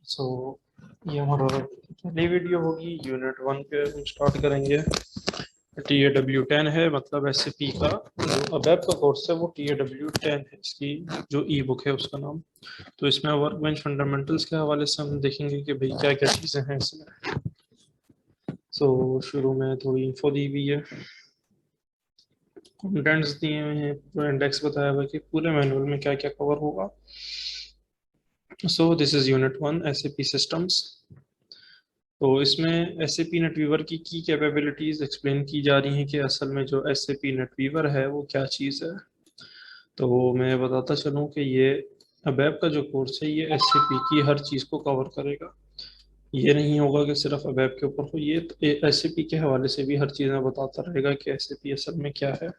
सो ये हमारा पहली वीडियो होगी। यूनिट 1 पे हम स्टार्ट करेंगे। TAW10 है, मतलब SAP का जो अबैप का कोर्स है वो TAW10 है, इसकी जो ई बुक है उसका नाम। तो इसमें वर्क बेंच फंडामेंटल्स के हवाले से हम देखेंगे कि भाई क्या क्या चीज़ें हैं इसमें। शुरू में थोड़ी इंफो दी हुई है, कंटेंट्स दिए हुए हैं, पूरा इंडेक्स बताया हुआ है कि पूरे मैनुअल में क्या क्या कवर होगा। This is unit 1 SAP systems. तो इसमें SAP नेटवीवर की कैपेबिलिटीज एक्सप्लेन की जा रही हैं कि असल में जो SAP नेटवीवर है वो क्या चीज़ है। तो मैं बताता चलूँ कि ये अबैप का जो कोर्स है ये SAP की हर चीज़ को कवर करेगा। ये नहीं होगा कि सिर्फ अबैप के ऊपर हो, ये SAP के हवाले से भी हर चीज़ में बताता रहेगा कि SAP असल में क्या है।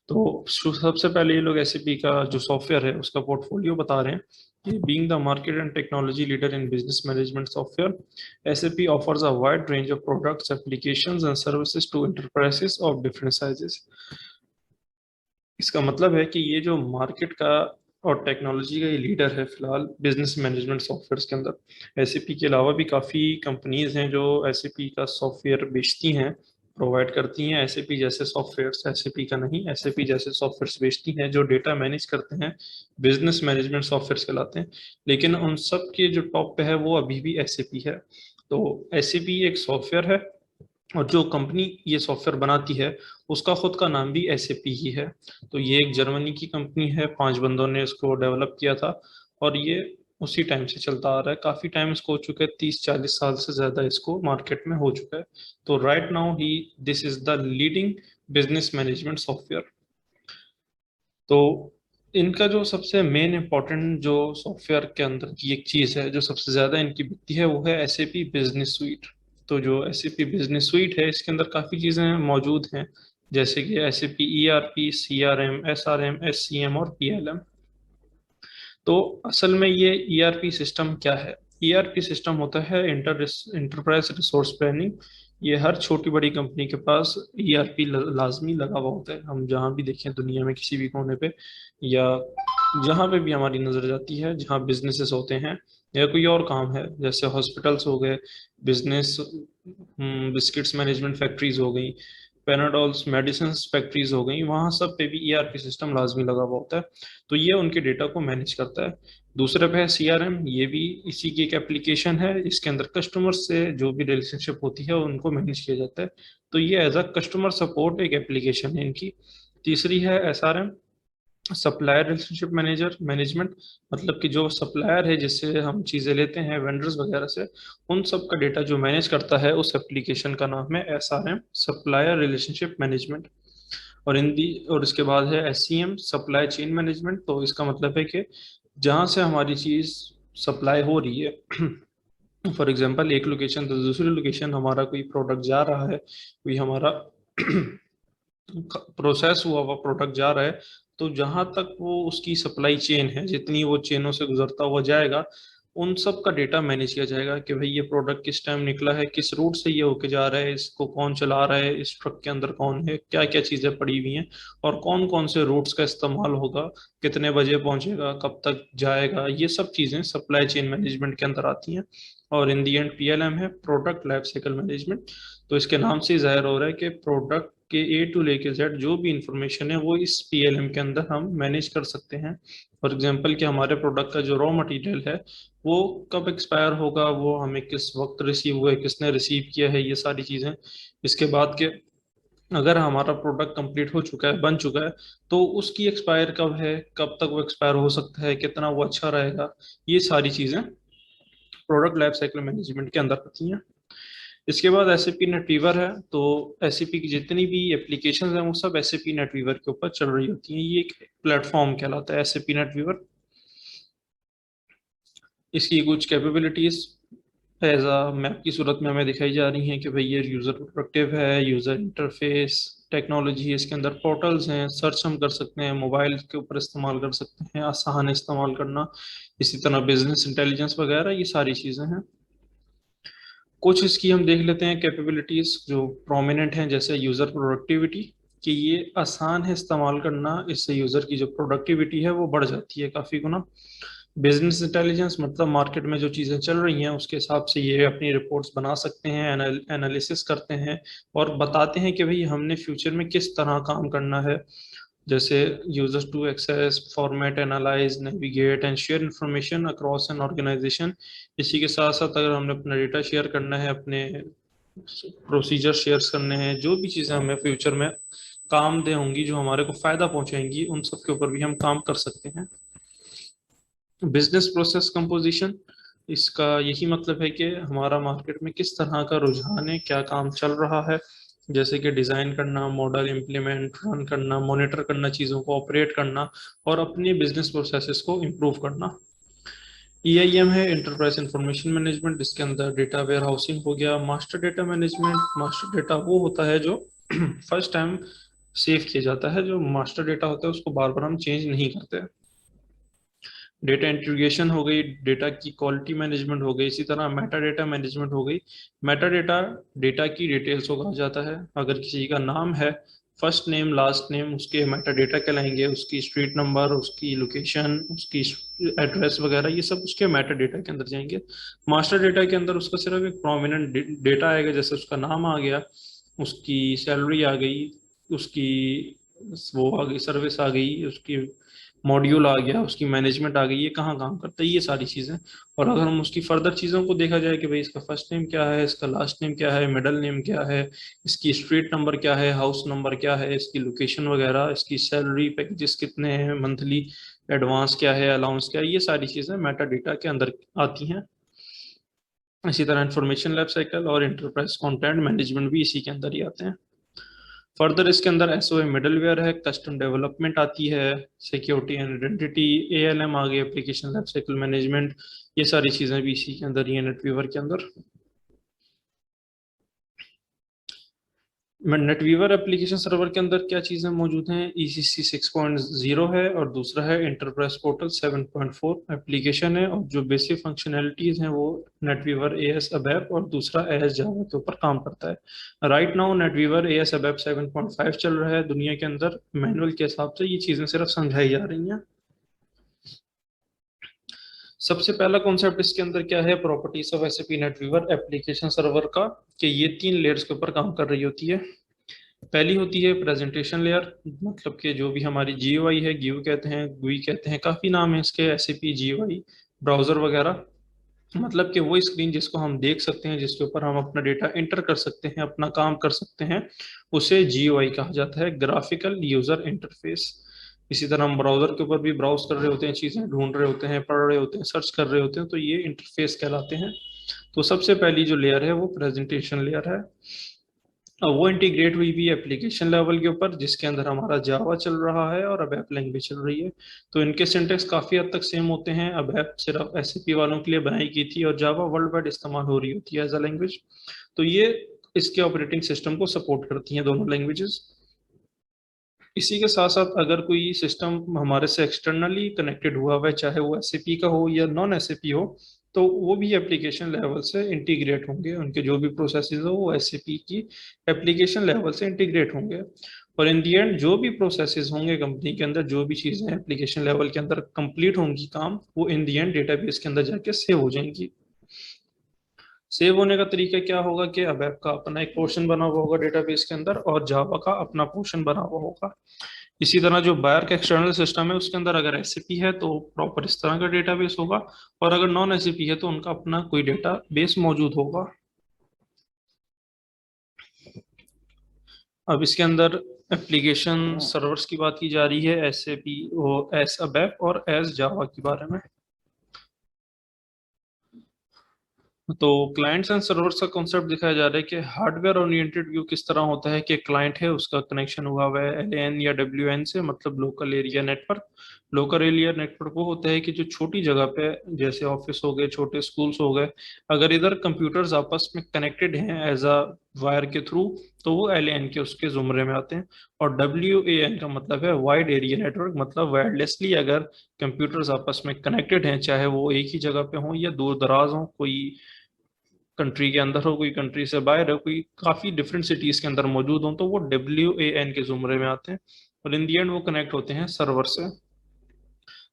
तो सबसे पहले ये लोग SAP का जो सॉफ्टवेयर है उसका पोर्टफोलियो बता रहे हैं कि being the market and technology leader in business management software, SAP offers a wide range of products, applications and services to enterprises of different sizes. इसका मतलब है कि ये जो मार्केट का और टेक्नोलॉजी का ये लीडर है फिलहाल बिजनेस मैनेजमेंट सॉफ्टवेयर के अंदर। SAP के अलावा भी काफ़ी कंपनीज हैं जो SAP का सॉफ्टवेयर बेचती हैं, प्रोवाइड करती हैं SAP जैसे सॉफ्टवेयर्स। SAP का नहीं, SAP जैसे सॉफ्टवेयर्स बेचती हैं जो डेटा मैनेज करते हैं, बिजनेस मैनेजमेंट सॉफ्टवेयर्स कहलाते हैं। लेकिन उन सब के जो टॉप पे है वो अभी भी SAP है। तो SAP एक सॉफ्टवेयर है और जो कंपनी ये सॉफ्टवेयर बनाती है उसका खुद का नाम भी SAP ही है। तो ये एक जर्मनी की कंपनी है, 5 बंदों ने इसको डेवलप किया था और ये उसी टाइम से चलता आ रहा है। काफी टाइम इसको हो चुका है, 30-40 साल से ज्यादा इसको मार्केट में हो चुका है। तो right now he this is the leading business management software. तो इनका जो सबसे मेन इंपॉर्टेंट जो सॉफ्टवेयर के अंदर की एक चीज है जो सबसे ज्यादा इनकी बिकती है वो है SAP बिजनेस स्वीट। तो जो SAP बिजनेस स्वीट है इसके अंदर काफी चीजें मौजूद हैं, जैसे कि SAP ERP, CRM, SRM, SCM और PLM। तो असल में ये ERP सिस्टम क्या है? ERP सिस्टम होता है इंटरप्राइज रिसोर्स प्लानिंग। ये हर छोटी बड़ी कंपनी के पास ERP लाजमी लगा हुआ होता है। हम जहाँ भी देखें दुनिया में किसी भी कोने पे या जहाँ पे भी हमारी नजर जाती है, जहाँ बिजनेसेस होते हैं या कोई और काम है, जैसे हॉस्पिटल्स हो गए, बिजनेस, बिस्किट्स मैनेजमेंट फैक्ट्रीज हो गई, पेनाडोल्स मेडिसिन फैक्ट्रीज हो गई, वहाँ सब पे भी ERP सिस्टम लाजमी लगा हुआ होता है। तो ये उनके डेटा को मैनेज करता है। दूसरे पे है CRM, ये भी इसी की एक एप्लीकेशन है। इसके अंदर कस्टमर से जो भी रिलेशनशिप होती है उनको मैनेज किया जाता है। तो ये एज अ कस्टमर सपोर्ट एक एप्लीकेशन है इनकी। तीसरी है SRM, supplier relationship manager management. मतलब कि जो सप्लायर है जिससे हम चीज़ें लेते हैं वेंडर्स वगैरह से, उन सब का डेटा जो मैनेज करता है उस एप्लीकेशन का नाम है SRM, सप्लायर रिलेशनशिप मैनेजमेंट। और इसके बाद है SCM, सप्लाई चेन मैनेजमेंट। तो इसका मतलब है कि जहाँ से हमारी चीज़ सप्लाई हो रही है फॉर एग्जांपल एक लोकेशन से दूसरी लोकेशन हमारा कोई प्रोडक्ट जा रहा है, कोई हमारा प्रोसेस हुआ हुआ प्रोडक्ट जा रहा है, तो जहां तक वो उसकी सप्लाई चेन है, जितनी वो चेनों से गुजरता हुआ जाएगा, उन सब का डेटा मैनेज किया जाएगा कि भाई ये प्रोडक्ट किस टाइम निकला है, किस रूट से ये होके जा रहा है, इसको कौन चला रहा है, इस ट्रक के अंदर कौन है, क्या क्या चीजें पड़ी हुई हैं और कौन कौन से रूट्स का इस्तेमाल होगा, कितने बजे पहुंचेगा, कब तक जाएगा। ये सब चीजें सप्लाई चेन मैनेजमेंट के अंदर आती हैं। और इन दी एंड PLM है, प्रोडक्ट लाइफ साइकिल मैनेजमेंट। तो इसके नाम से ही जाहिर हो रहा है कि प्रोडक्ट के ए टू लेके जेड जो भी इंफॉर्मेशन है वो इस PLM के अंदर हम मैनेज कर सकते हैं। फॉर एग्जांपल कि हमारे प्रोडक्ट का जो रॉ मटेरियल है वो कब एक्सपायर होगा, वो हमें किस वक्त रिसीव हुआ है, किसने रिसीव किया है, ये सारी चीज़ें। इसके बाद के अगर हमारा प्रोडक्ट कंप्लीट हो चुका है, बन चुका है, तो उसकी एक्सपायर कब है, कब तक वो एक्सपायर हो सकता है, कितना वो अच्छा रहेगा, ये सारी चीज़ें प्रोडक्ट लाइफ साइकिल मैनेजमेंट के अंदर आती हैं। इसके बाद SAP नेटवीवर है। तो SAP की जितनी भी एप्लीकेशन हैं वो सब SAP नेटवीवर के ऊपर चल रही होती हैं। ये एक प्लेटफॉर्म कहलाता है SAP नेटवीवर। इसकी कुछ कैपेबिलिटीज एज अ मैप की सूरत में हमें दिखाई जा रही हैं कि भाई ये यूज़र प्रोडक्टिव है, यूज़र इंटरफेस टेक्नोलॉजी, इसके अंदर पोर्टल्स हैं, सर्च हम कर सकते हैं, मोबाइल के ऊपर इस्तेमाल कर सकते हैं, आसान है इस्तेमाल करना। इसी तरह बिजनेस इंटेलिजेंस वगैरह ये सारी चीज़ें हैं। कुछ इसकी हम देख लेते हैं कैपेबिलिटीज जो प्रोमिनेंट हैं, जैसे यूज़र प्रोडक्टिविटी, कि ये आसान है इस्तेमाल करना, इससे यूज़र की जो प्रोडक्टिविटी है वो बढ़ जाती है काफ़ी गुना। बिजनेस इंटेलिजेंस मतलब मार्केट में जो चीज़ें चल रही हैं उसके हिसाब से ये अपनी रिपोर्ट्स बना सकते हैं, एनालिसिस करते हैं और बताते हैं कि भाई हमने फ्यूचर में किस तरह काम करना है। जैसे users to access, format, analyse, navigate and share information across an organisation. इसी के साथ साथ अगर हमने अपना डेटा शेयर करना है, अपने प्रोसीजर शेयर्स करने हैं, जो भी चीज़ें हमें फ्यूचर में काम दे होंगी, जो हमारे को फायदा पहुंचाएंगी, उन सब के ऊपर भी हम काम कर सकते हैं। बिजनेस प्रोसेस कंपोजिशन, इसका यही मतलब है कि हमारा मार्केट में किस तरह का रुझान है, क्या काम चल रहा है। जैसे कि डिज़ाइन करना, मॉडल इम्प्लीमेंट, रन करना, मॉनिटर करना, चीज़ों को ऑपरेट करना और अपनी बिजनेस प्रोसेसेस को इम्प्रूव करना। EIM है इंटरप्राइज इंफॉर्मेशन मैनेजमेंट, जिसके अंदर डेटा वेयर हाउसिंग हो गया। Master data management, master data वो होता है जो फर्स्ट टाइम सेव किया जाता है। जो मास्टर डेटा होता है उसको बार बार हम चेंज नहीं करते। डेटा इंटीग्रेशन हो गई, डेटा की क्वालिटी मैनेजमेंट हो गई, इसी तरह मेटा डेटा मैनेजमेंट हो गई। मेटा डेटा डेटा की डिटेल्स को कहा जाता है। अगर किसी का नाम है, फर्स्ट नेम लास्ट नेम, उसके मेटा डेटा कहलाएंगे। उसकी स्ट्रीट नंबर, उसकी लोकेशन, उसकी एड्रेस वगैरह, ये सब उसके मेटा डेटा के अंदर जाएंगे। मास्टर डेटा के अंदर उसका सिर्फ एक प्रोमिनेंट डेटा आएगा, जैसे उसका नाम आ गया, उसकी सैलरी आ गई, उसकी वो आ गई, सर्विस आ गई, उसकी मॉड्यूल आ गया, उसकी मैनेजमेंट आ गई, ये कहाँ काम करता है, ये सारी चीज़ें। और अगर हम उसकी फर्दर चीज़ों को देखा जाए कि भाई इसका फर्स्ट नेम क्या है, इसका लास्ट नेम क्या है, मिडल नेम क्या है, इसकी स्ट्रीट नंबर क्या है, हाउस नंबर क्या है, इसकी लोकेशन वगैरह, इसकी सैलरी पैकेजेस कितने हैं मंथली, एडवांस क्या है, अलाउंस क्या है, ये सारी चीज़ें मेटा डेटा के अंदर आती हैं। इसी तरह इंफॉर्मेशन लाइफ साइकिल और इंटरप्राइज कंटेंट मैनेजमेंट भी इसी के अंदर ही आते हैं। फर्दर इसके अंदर एसओए मिडलवेयर है, कस्टम डेवलपमेंट आती है, सिक्योरिटी एंड आइडेंटिटी, ALM आ गई, एप्लीकेशन लाइफ साइकिल मैनेजमेंट, ये सारी चीजें भी इसी के अंदर ही है, नेटवीवर के अंदर। नेटवीवर एप्लीकेशन सर्वर के अंदर क्या चीजें मौजूद हैं, ECC 6.0 है और दूसरा है इंटरप्राइज पोर्टल 7.4 एप्लीकेशन है। और जो बेसिक फंक्शनैलिटीज हैं वो नेटवीवर AS अबैप और दूसरा AS जावा के ऊपर काम करता है। राइट नाउ नेटवीवर AS अबैप 7.5 चल रहा है दुनिया के अंदर। मैनुअल के हिसाब से ये चीजें सिर्फ समझाई जा रही हैं। सबसे पहला कॉन्सेप्ट इसके अंदर क्या है, properties of SAP NetWeaver application server का, कि ये 3 लेयर्स के ऊपर काम कर रही होती है। पहली होती है प्रेजेंटेशन लेयर, मतलब कि जो भी हमारी GUI है, GUI कहते हैं, GUI कहते हैं, काफ़ी नाम है इसके, SAP GUI, ब्राउज़र वगैरह। मतलब कि वो स्क्रीन जिसको हम देख सकते हैं, जिसके ऊपर हम अपना डेटा इंटर कर सकते हैं, अपना काम कर सकते हैं, उसे GUI कहा जाता है, ग्राफिकल यूज़र इंटरफेस। इसी तरह हम ब्राउज़र के ऊपर भी ब्राउज कर रहे होते हैं, चीज़ें ढूंढ रहे होते हैं, पढ़ रहे होते हैं, सर्च कर रहे होते हैं, तो ये इंटरफेस कहलाते हैं। तो सबसे पहली जो लेयर है वो प्रेजेंटेशन लेयर है। अब वो इंटीग्रेट हुई भी एप्लीकेशन लेवल के ऊपर, जिसके अंदर हमारा जावा चल रहा है और अब ऐप लैंग्वेज चल रही है। तो इनके सिंटेक्स काफ़ी हद तक सेम होते हैं। अब ऐप सिर्फ SAP वालों के लिए बनाई गई थी और जावा वर्ल्ड वाइड इस्तेमाल हो रही होती है एज अ लैंग्वेज। तो ये इसके ऑपरेटिंग सिस्टम को सपोर्ट करती हैं दोनों लैंग्वेजेस। इसी के साथ साथ अगर कोई सिस्टम हमारे से एक्सटर्नली कनेक्टेड हुआ हुआ है, चाहे वो SAP का हो या नॉन SAP हो, तो वो भी एप्लीकेशन लेवल से इंटीग्रेट होंगे। उनके जो भी प्रोसेसेस हो वो SAP की एप्लीकेशन लेवल से इंटीग्रेट होंगे। और इन दी एंड जो भी प्रोसेसेस होंगे कंपनी के अंदर, जो भी चीज़ें एप्लीकेशन लेवल के अंदर कंप्लीट होंगी काम, वो इन दी एंड डेटाबेस के अंदर जाके सेव हो जाएंगी। सेव होने का तरीका क्या होगा कि अब ऐप का अपना एक पोर्शन बना हुआ होगा डेटाबेस के अंदर और जावा का अपना पोर्शन बना हुआ होगा। इसी तरह जो बायर का एक्सटर्नल सिस्टम है उसके अंदर अगर SAP है तो प्रॉपर इस तरह का डेटाबेस होगा, और अगर नॉन SAP है तो उनका अपना कोई डेटाबेस मौजूद होगा। अब इसके अंदर एप्लीकेशन सर्वर्स की बात की जा रही है, SAP वो एस अबैप और एस जावा के बारे में। तो क्लाइंट्स एंड सर्वर्स का कॉन्सेप्ट दिखाया जा रहा है कि हार्डवेयर ओरिएंटेड व्यू किस तरह होता है कि क्लाइंट है, उसका कनेक्शन हुआ हुआ है LAN या WN से, मतलब local area network. Local area network वो होता है कि जो छोटी जगह पे, जैसे ऑफिस हो गए, छोटे स्कूल्स हो गए, अगर इधर कंप्यूटर्स आपस में कनेक्टेड हैं एज अ वायर के थ्रू, तो वो LAN के उसके जुमरे में आते हैं। और WAN का मतलब है वाइड एरिया नेटवर्क, मतलब वायरलेसली अगर कंप्यूटर्स आपस में कनेक्टेड हैं, चाहे वो एक ही जगह पे हों या दूर दराज हों, कोई कंट्री के अंदर हो, कोई कंट्री से बाहर हो, कोई काफ़ी डिफरेंट सिटीज़ के अंदर मौजूद हो, तो वो WAN के जुमरे में आते हैं। और इन दी एंड वो कनेक्ट होते हैं सर्वर से।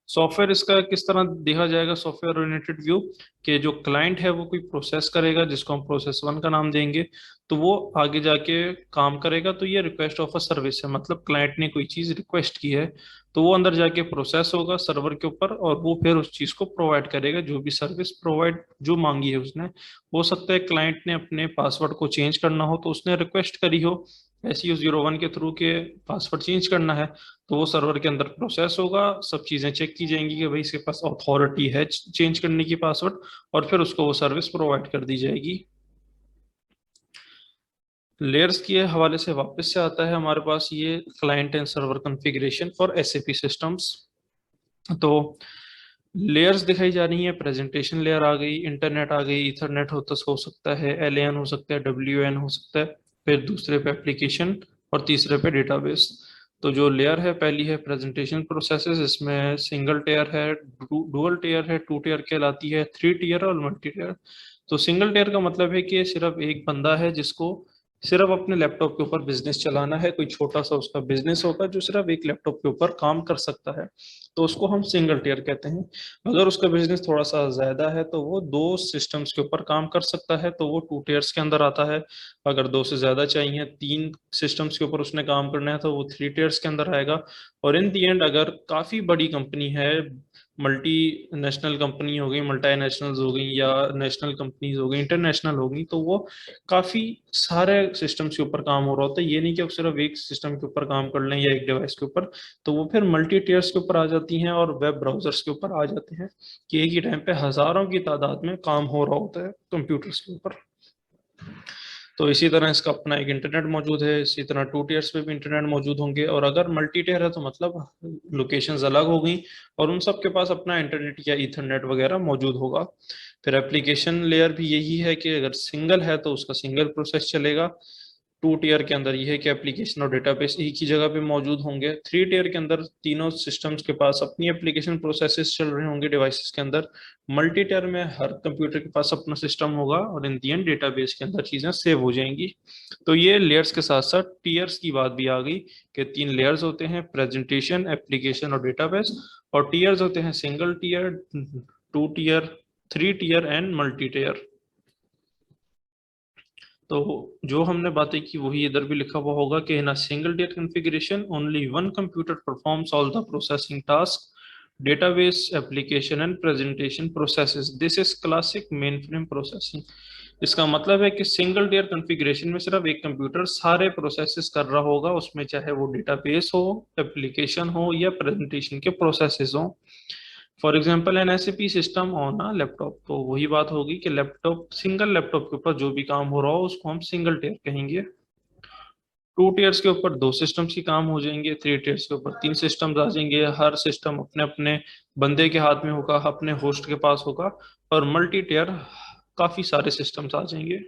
सॉफ्टवेयर इसका किस तरह देखा जाएगा, सॉफ्टवेयर ओरिएंटेड व्यू, कि जो क्लाइंट है वो कोई प्रोसेस करेगा जिसको हम प्रोसेस वन का नाम देंगे, तो वो आगे जाके काम करेगा। तो ये रिक्वेस्ट ऑफ अ सर्विस है, मतलब क्लाइंट ने कोई चीज रिक्वेस्ट की है तो वो अंदर जाके प्रोसेस होगा सर्वर के ऊपर, और वो फिर उस चीज को प्रोवाइड करेगा, जो भी सर्विस प्रोवाइड जो मांगी है उसने। हो सकता है क्लाइंट ने अपने पासवर्ड को चेंज करना हो तो उसने रिक्वेस्ट करी हो SU01 के थ्रू के पासवर्ड चेंज करना है, तो वो सर्वर के अंदर प्रोसेस होगा, सब चीजें चेक की जाएंगी कि भाई इसके पास अथॉरिटी है चेंज करने की पासवर्ड, और फिर उसको वो सर्विस प्रोवाइड कर दी जाएगी। लेयर्स के हवाले से वापस से आता है हमारे पास ये client and server configuration for SAP systems. तो लेयर्स दिखाई जा रही है, प्रेजेंटेशन लेयर आ गई, इंटरनेट आ गई, इथरनेट हो सकता है, LAN हो सकता है, WAN हो सकता है, फिर दूसरे पे एप्लीकेशन और तीसरे पे डेटाबेस। तो जो लेयर है पहली है प्रेजेंटेशन प्रोसेसेस, इसमें सिंगल टेयर है, डुअल टेयर है, टू टेयर कहलाती है, थ्री टीयर और मल्टी टेयर। तो सिंगल टेयर का मतलब है कि सिर्फ एक बंदा है जिसको सिर्फ अपने लैपटॉप के ऊपर बिजनेस चलाना है, कोई छोटा सा उसका बिजनेस होगा जो सिर्फ एक लैपटॉप के ऊपर काम कर सकता है, तो उसको हम सिंगल टीयर कहते हैं। अगर उसका बिजनेस थोड़ा सा ज्यादा है तो वो दो सिस्टम्स के ऊपर काम कर सकता है, तो वो टू टीयर्स के अंदर आता है। अगर दो से ज्यादा चाहिए, तीन सिस्टम्स के ऊपर उसने काम करना है, तो वो थ्री टीयर्स के अंदर आएगा। और इन दी एंड अगर काफी बड़ी कंपनी है, मल्टी नेशनल कंपनी हो गई, मल्टी नेशनल्स हो गई, या नेशनल कंपनीज हो गई, इंटरनेशनल हो गई, तो वो काफी सारे सिस्टम्स के ऊपर काम हो रहा होता है। ये नहीं कि वो सिर्फ एक सिस्टम के ऊपर काम कर लें या एक डिवाइस के ऊपर, तो वो फिर मल्टी टीयर्स के ऊपर आ जाती हैं और वेब ब्राउजर्स के ऊपर आ जाते हैं, कि एक ही टाइम पे हजारों की तादाद में काम हो रहा होता है कंप्यूटर्स के ऊपर। तो इसी तरह इसका अपना एक इंटरनेट मौजूद है, इसी तरह टू टीयर्स पे भी इंटरनेट मौजूद होंगे, और अगर मल्टी टीयर है तो मतलब लोकेशंस अलग हो गई और उन सब के पास अपना इंटरनेट या ईथरनेट वगैरह मौजूद होगा। फिर एप्लीकेशन लेयर भी यही है कि अगर सिंगल है तो उसका सिंगल प्रोसेस चलेगा। टू टीयर के अंदर ये है कि एप्लीकेशन और डेटाबेस एक ही जगह पे मौजूद होंगे। थ्री टीयर के अंदर तीनों सिस्टम्स के पास अपनी एप्लीकेशन प्रोसेसेस चल रहे होंगे डिवाइसेस के अंदर। मल्टी टीयर में हर कंप्यूटर के पास अपना सिस्टम होगा और इन दी एंड डेटाबेस के अंदर चीजें सेव हो जाएंगी। तो ये लेयर्स के साथ साथ टीयर्स की बात भी आ गई कि तीन लेयर्स होते हैं, प्रेजेंटेशन, एप्लीकेशन और डेटाबेस। और टीयर्स होते हैं single tier, two tier, three tier and multi tier. तो जो हमने बातें की वही इधर भी लिखा हुआ होगा कि in a single tier configuration only one computer performs all the processing task, database, application and presentation processes, this is classic mainframe processing. इसका मतलब है कि सिंगल टियर कॉन्फ़िगरेशन में सिर्फ एक कंप्यूटर सारे प्रोसेसेस कर रहा होगा, उसमें चाहे वो डेटाबेस हो, एप्लीकेशन हो या प्रेजेंटेशन के प्रोसेसेस हो। For example an SAP system on a laptop, तो वही बात होगी कि लैपटॉप, सिंगल लैपटॉप के ऊपर जो भी काम हो रहा हो उसको हम सिंगल टेयर कहेंगे। टू टीयर्स के ऊपर दो सिस्टम्स की काम हो जाएंगे, थ्री टीयर्स के ऊपर तीन सिस्टम्स आ जाएंगे, हर सिस्टम अपने अपने बंदे के हाथ में होगा, अपने होस्ट के पास होगा। और मल्टी टीयर काफी सारे सिस्टम्स आ जाएंगे।